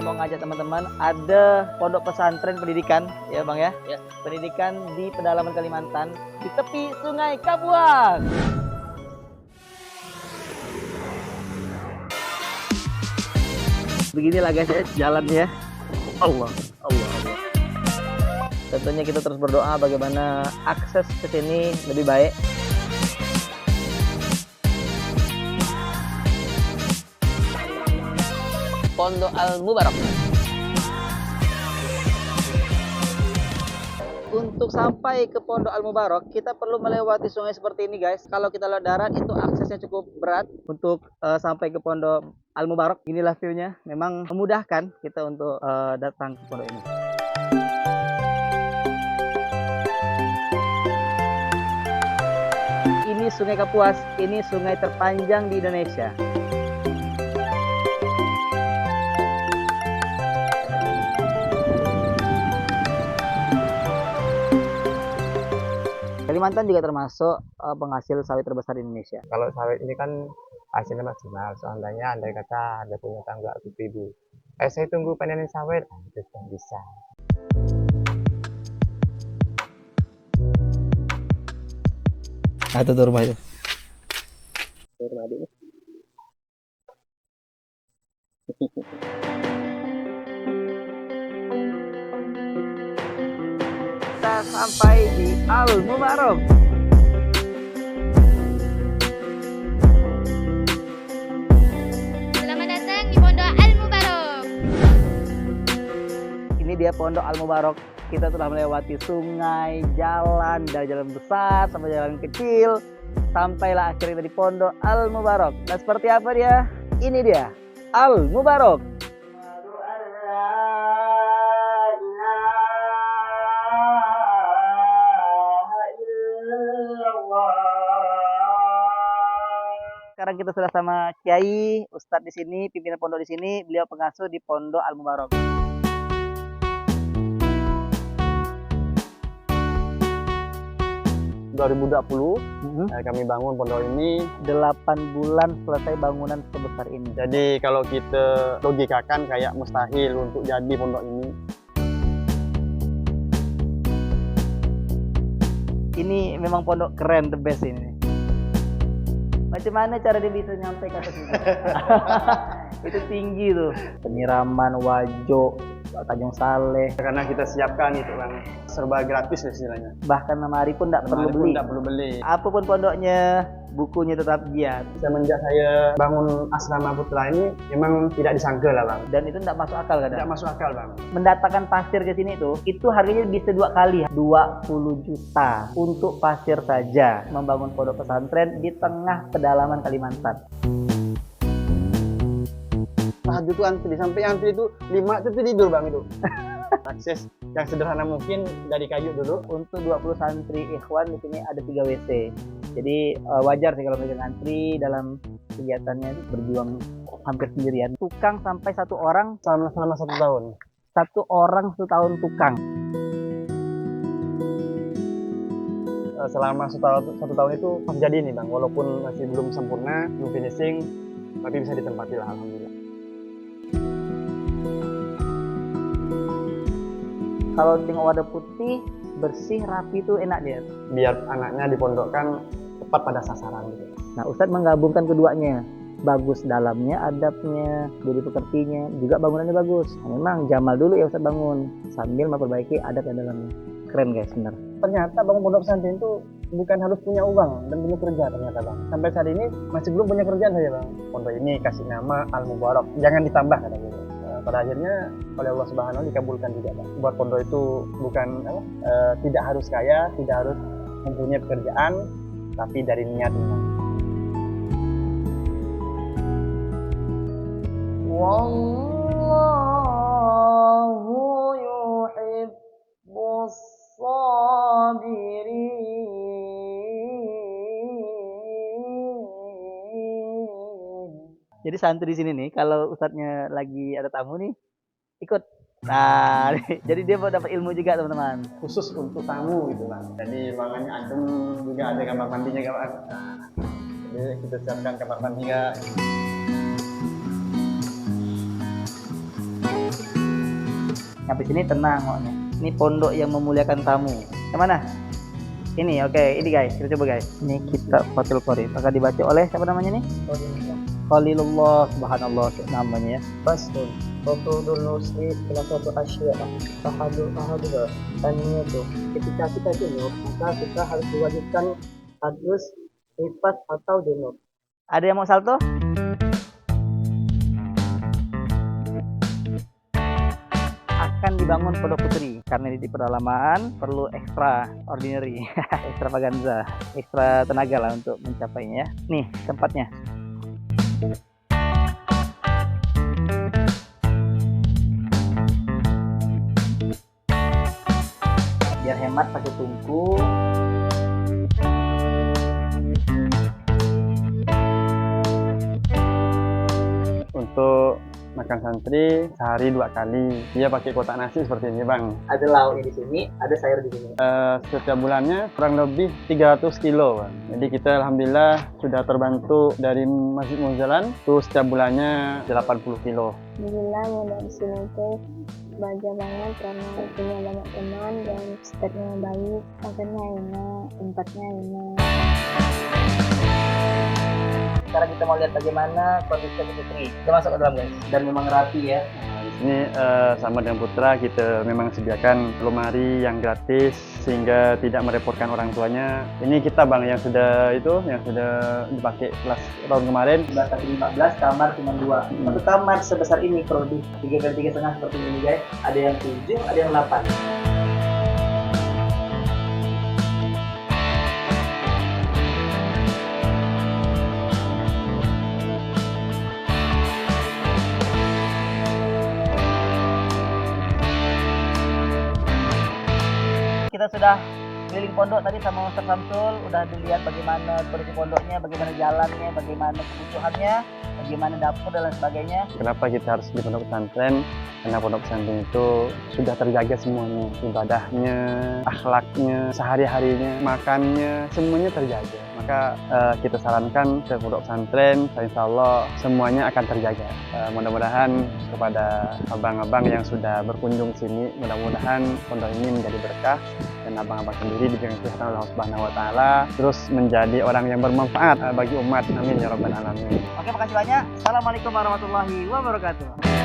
mau ngajak teman-teman ada pondok pesantren pendidikan, ya Bang ya? Ya. Pendidikan di pedalaman Kalimantan, di tepi Sungai Kapuas. Beginilah guys ya jalannya. Allah, Allah, Allah. Tentunya kita terus berdoa bagaimana akses ke sini lebih baik. Pondok Al-Mubarak. Untuk sampai ke Pondok Al-Mubarak, kita perlu melewati sungai seperti ini guys. Kalau kita lewat darat itu aksesnya cukup berat untuk sampai ke Pondok Al-Mubarak. Inilah view-nya. Memang memudahkan kita untuk datang ke pondok ini. Ini Sungai Kapuas, ini sungai terpanjang di Indonesia. Kalimantan juga termasuk penghasil sawit terbesar di Indonesia. Kalau sawit ini kan hasilnya maksimal. Seandainya andai kata ada punya tangga 1.000. Saya tunggu panenin sawit, itu kan bisa. Nah, itu tuh rumah itu. Rumah adiknya. Kita sampai di Al-Mubarak. Selamat datang di Pondok Al-Mubarak. Ini dia Pondok Al-Mubarak. Kita telah melewati sungai, jalan, dari jalan besar sampai jalan kecil, sampailah akhirnya di Pondok Al-Mubarak. Dan seperti apa dia? Ini dia Al-Mubarak. Sekarang kita sudah sama Kiai, Ustadz di sini, pimpinan pondok di sini, beliau pengasuh di Pondok Al-Mubarak. Kami bangun pondok ini. 8 bulan selesai bangunan sebesar ini. Jadi kalau kita logikakan kayak mustahil untuk jadi pondok ini. Ini memang pondok keren, the best ini. Macam mana cara dia bisa nyampe ke atas itu? Itu tinggi tuh. Penyiraman, Wajo, Tanjung Saleh. Karena kita siapkan itu kan serba gratis istilahnya. Bahkan lemari pun tidak perlu beli. Tidak perlu beli. Apapun pondoknya, bukunya tetap giat. Semenjak saya bangun asrama putra ini memang tidak disangka lah bang. Dan itu tidak masuk akal kadang. Tidak masuk akal bang. Mendatangkan pasir ke sini itu harganya bisa 2 kali. 20 juta untuk pasir saja. Membangun pondok pesantren di tengah pedalaman Kalimantan. Tahajud itu antri, sampai antri itu 5 itu tidur bang itu. Akses yang sederhana mungkin dari kayu dulu. Untuk 20 santri ikhwan di sini ada 3 WC. Jadi wajar sih kalau mereka ngantri dalam kegiatannya berjuang hampir sendirian. Tukang sampai 1 orang Selama 1 tahun. 1 orang 1 tahun tukang. Selama 1 tahun itu jadi ini bang, walaupun masih belum sempurna, belum finishing, tapi bisa ditempati lah alhamdulillah. Kalau tengok wadah putih, bersih, rapi itu enak dia. Biar anaknya dipondokkan tepat pada sasaran gitu. Nah, Ustadz menggabungkan keduanya. Bagus dalamnya, adabnya, jadi pekertinya, juga bangunannya bagus. Nah, memang Jamal dulu ya Ustadz bangun, sambil memperbaiki adab yang dalamnya. Keren guys, benar. Ternyata bangun pondok pesantren itu bukan harus punya uang dan punya kerja ternyata bang. Sampai saat ini masih belum punya kerjaan saya bang. Pondok ini kasih nama Al-Mubarak, jangan ditambah kata gitu. Pada akhirnya oleh Allah Subhanahu dikabulkan juga bang. Buat pondok itu bukan tidak harus kaya, tidak harus mempunyai pekerjaan, tapi dari niat. Wallahu yuhibbus sabirin. Jadi santri di sini nih, kalau ustadznya lagi ada tamu nih, ikut. Nah, jadi dia mau dapat ilmu juga teman-teman. Khusus untuk tamu gitu bang. Jadi ruangannya adem, juga ada kamar mandinya kawan. Jadi kita siapkan kamar mandinya. Habis ini tenang pokoknya. Ini pondok yang memuliakan tamu. Yang mana? Ini, oke. Ini guys, kita coba guys. Ini kitab Fathul Qorib. Akan dibaca oleh siapa namanya nih? Khalilullah, subhanallah namanya ya. Fasul Fathul Nusri salah satu asya ahaduha itu ketika kita junub maka kita harus diwajibkan hadus nifas atau junub. Ada yang mau salto? Akan dibangun pondok putri karena di pedalaman perlu ekstra ordinary, extravaganza, ekstra tenaga lah untuk mencapainya. Nih tempatnya. Biar hemat pakai tungku. Untuk makan santri sehari 2 kali. Dia pakai kotak nasi seperti ini, Bang. Ada lauknya di sini, ada sayur di sini. Setiap bulannya kurang lebih 300 kilo, Bang. Jadi kita alhamdulillah sudah terbantu dari Masjid Muzalan tuh setiap bulannya 80 kilo. Alhamdulillah modal di sini teh bahagia banget karena punya banyak teman dan ustadznya baik, makannya enak, tempatnya enak. Sekarang kita mau lihat bagaimana kondisi putri. Kita masuk ke dalam guys. Dan memang rapi ya. Di sini sama dengan Putra kita memang sediakan lemari yang gratis sehingga tidak merepotkan orang tuanya. Ini kita, Bang, yang sudah dipakai kelas tahun kemarin. 14 kamar cuma 2. Satu kamar sebesar ini kurang lebih 3 kali 3,5 seperti ini guys. Ada yang 7, ada yang 8. Kita sudah keliling pondok tadi sama Ustaz Samsul, udah dilihat bagaimana kondisi pondoknya, bagaimana jalannya, bagaimana kebutuhannya, bagaimana dapur dan lain sebagainya. Kenapa kita harus di pondok pesantren? Karena pondok pesantren itu sudah terjaga semuanya, ibadahnya, akhlaknya, sehari-harinya, makannya, semuanya terjaga. Maka kita sarankan ke pondok pesantren, insya Allah semuanya akan terjaga. Mudah-mudahan kepada abang-abang yang sudah berkunjung sini, mudah-mudahan pondok ini menjadi berkah dan abang-abang sendiri diberikan kesehatan oleh Allah Subhanahu wa taala, terus menjadi orang yang bermanfaat bagi umat. Amin ya rabbal alamin. Oke, makasih banyak. Assalamualaikum warahmatullahi wabarakatuh.